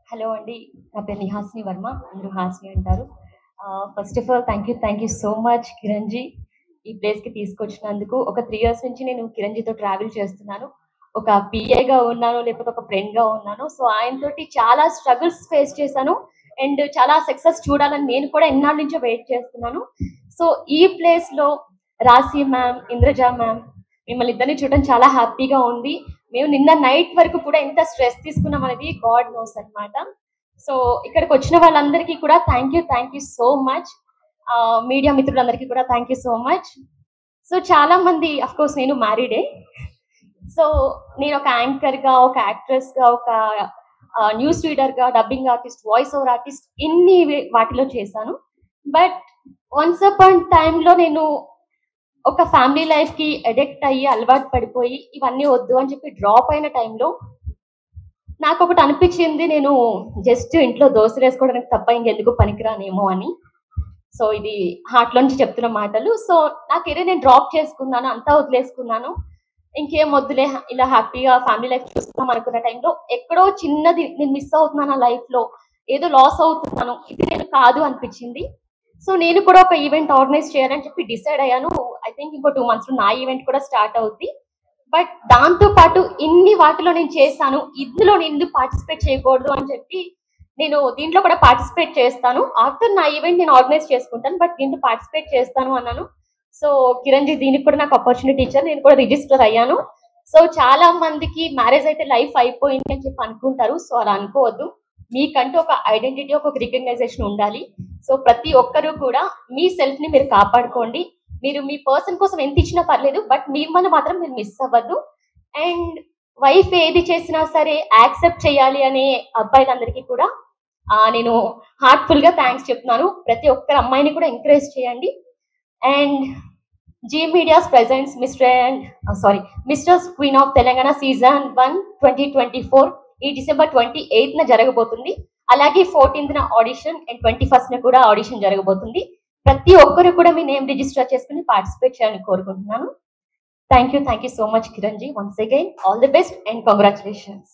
Hello అండి. నా పేరు నిహాసిని వర్మ. అందరూ హాసిని అంటారు. First of all thank you so much Kiranji. ఈ ప్లేస్‌కి తీసుకొచ్చినందుకు. ఒక 3 ఇయర్స్ నుంచి నేను కిరణ్‌జీతో ట్రావెల్ చేస్తున్నాను. ఒక పీఏగా ఉన్నాను, లేకపోతే ఒక ఫ్రెండ్‌గా ఉన్నాను. సో, ఆయనతోటి చాలా స్ట్రగుల్స్ ఫేస్ చేశాను. అండ్ చాలా సక్సెస్ చూడాలని నేను కూడా ఎన్నాళ్ళ నుంచో వెయిట్ చేస్తున్నాను. సో, ఈ ప్లేస్‌లో రాశి మ్యామ్, ఇంద్రజ మ్యామ్ మిమ్మల్ని ఇద్దరిని చూడడం చాలా హ్యాపీగా ఉంది. మేము నిన్న నైట్ వరకు కూడా ఎంత స్ట్రెస్ తీసుకున్నాం అనేది గాడ్ నోస్ అన్నమాట. సో, ఇక్కడికి వచ్చిన వాళ్ళందరికీ కూడా thank you so much. Media మిత్రులందరికీ కూడా thank you so much. So, చాలా మంది అఫ్‌కోర్స్ నేను మ్యారీడే. సో, నేను ఒక యాంకర్‌గా, ఒక యాక్ట్రెస్‌గా, ఒక న్యూస్ రీడర్‌గా, dubbing artist, voice over artist ఇన్ని వాటిలో చేశాను. బట్ వన్స్ అపాన్ టైమ్‌లో నేను ఒక ఫ్యామిలీ లైఫ్‌కి అడిక్ట్ అయ్యి, అలవాటు పడిపోయి, ఇవన్నీ వద్దు అని చెప్పి డ్రాప్ అయిన టైంలో నాకొకటి అనిపించింది. నేను జస్ట్ ఇంట్లో దోసలేసుకోవడానికి తప్ప ఇంకెందుకు పనికిరానేమో అని. సో, ఇది హార్ట్‌లో నుంచి చెప్తున్న మాటలు. సో, నా కెరీర్ నేను డ్రాప్ చేసుకున్నాను. అంతా వదిలేసుకున్నాను. ఇంకేం వద్దులే ఇలా హ్యాపీగా ఫ్యామిలీ లైఫ్ చూసుకుందాం అనుకున్న టైంలో ఎక్కడో చిన్నది నేను మిస్ అవుతున్నాను నా లైఫ్‌లో. ఏదో లాస్ అవుతున్నాను. ఇది నేను కాదు అనిపించింది. సో, నేను కూడా ఒక ఈవెంట్ ఆర్గనైజ్ చేయాలని చెప్పి డిసైడ్ అయ్యాను. ఐ థింక్ ఇంకో 2 మంత్స్‌లో నా ఈవెంట్ కూడా స్టార్ట్ అవుద్ది. బట్ దాంతో పాటు ఇన్ని వాటిలో నేను చేశాను. ఇందులో నేను ఎందుకు పార్టిసిపేట్ చేయకూడదు అని చెప్పి నేను దీంట్లో కూడా పార్టిసిపేట్ చేస్తాను. ఆఫ్టర్ నా ఈవెంట్ నేను ఆర్గనైజ్ చేసుకుంటాను. బట్ దీంట్లో పార్టిసిపేట్ చేస్తాను అన్నాను. సో, కిరణ్‌జీ దీనికి కూడా నాకు ఆపర్చునిటీ ఇచ్చారు. నేను కూడా రిజిస్టర్ అయ్యాను. సో, చాలా మందికి మ్యారేజ్ అయితే లైఫ్ అయిపోయింది అని చెప్పి అనుకుంటారు. సో, అలా అనుకోవద్దు. మీకంటూ ఒక ఐడెంటిటీ, ఒక రికగ్నైజేషన్ ఉండాలి. సో, ప్రతి ఒక్కరు కూడా మీ సెల్ఫ్‌ని మీరు కాపాడుకోండి. మీరు మీ పర్సన్ కోసం ఎంత ఇచ్చినా పర్లేదు. బట్ మిమ్మల్ని మాత్రం మీరు మిస్ అవ్వద్దు. అండ్ వైఫ్ ఏది చేసినా సరే యాక్సెప్ట్ చేయాలి అనే అబ్బాయిలందరికీ కూడా నేను హార్ట్‌ఫుల్‌గా థాంక్స్ చెప్తున్నాను. ప్రతి ఒక్కరు అమ్మాయిని కూడా ఎంకరేజ్ చేయండి. And Zee medias presents misters queen of Telangana season 1 2024 ఈ డిసెంబర్ 28న జరగబోతుంది. అలాగే 14న ఆడిషన్ అండ్ 21న కూడా ఆడిషన్ జరగబోతుంది. ప్రతి ఒక్కరు కూడా మీ నేమ్ రిజిస్టర్ చేసుకుని పార్టిసిపేట్ చేయాలని కోరుకుంటున్నాను. Thank you so much Kiranji. Once again all the best and congratulations.